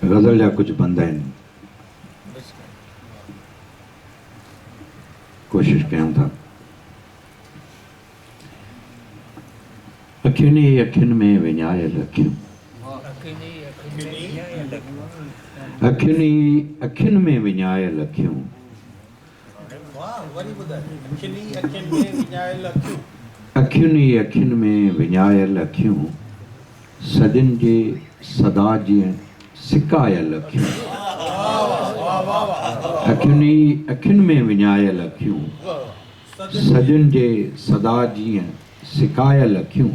गज़ल जा कुछ बंद आहिनि, कोशिश कयूं था। अखियुनि ई अखियुनि में विञायल अखियूं, अखियुनि ई अखियुनि में विञायल अखियूं, अखियुनि ई अखियुनि में विञायल अखियूं, सजन जे सदा जीअं सिकायल अखियूं, अखियुनि ई अखियुनि में विञायल अखियूं, सजन जे सदा जीअं सिकायल अखियूं,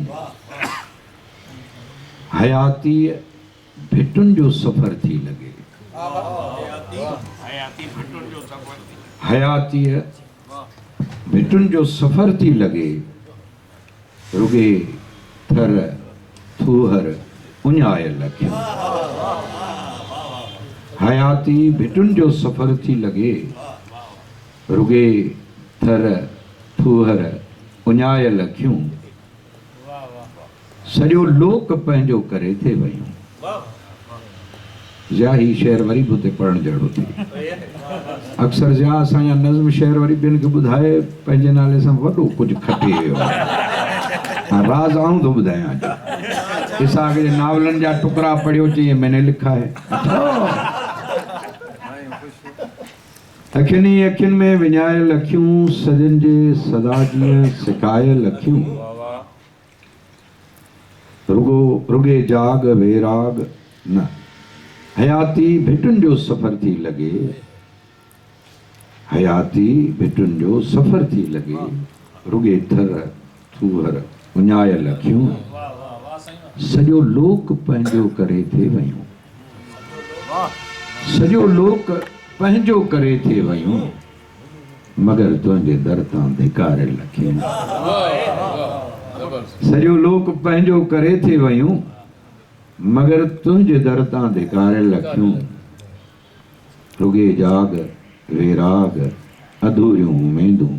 हयाती भिटुनि जो सफ़र थी लॻे, हयाती भिटुनि जो सफ़र थी लॻे, रुगे थर थूहर उञायल अखियूं, हयाती भिटुनि जो सफ़र थी लॻे, रुगे थर थूहर उञायल अखियूं, सॼो लोक पंहिंजो करे थे वयूं। ज़िया ही शेर वरी बि उते पढ़ण जहिड़ो थी। अक्सर ज़िया असांजा नज़्म शेर वरी ॿियनि खे ॿुधाए पंहिंजे नाले सां वॾो कुझु खटे वियो। राज़ आऊं थो ॿुधायां अॼु। इसाक जे नावलनि जा टुकड़ा पढ़ियो चई मैंने लिखा है। अखियुनि ई अखियुनि में विञायल अखियूं, सजन जे सदा जीअं सिकायल अखियूं, रुगे जाग वेराग न, हयाती भिटुनि जो सफ़र थी लॻे, हयाती भिटुनि जो सफ़र थी लॻे, रुगे थर थूहर उञायल अखियूं, सॼो लोक पंहिंजो करे थे वयूं, सॼो लोक पंहिंजो करे थे वयूं, मगर तुंहिंजे दर तां धिकारियल अखियूं, सॼो लोक पंहिंजो करे थे वयूं, मगर तुंहिंजे दर तां धिकारियल अखियूं, रुगे जाग वेराग अधूरियूं उमेदूं,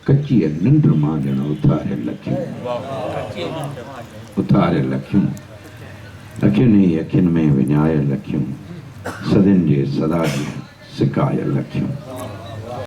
कची निंड मां ॼण उथारियल अखियूं, उथारियल अखियूं, अखियुनि ई अखियुनि में विञायल अखियूं, सदन जे सदा जी सिकायल अखियूं।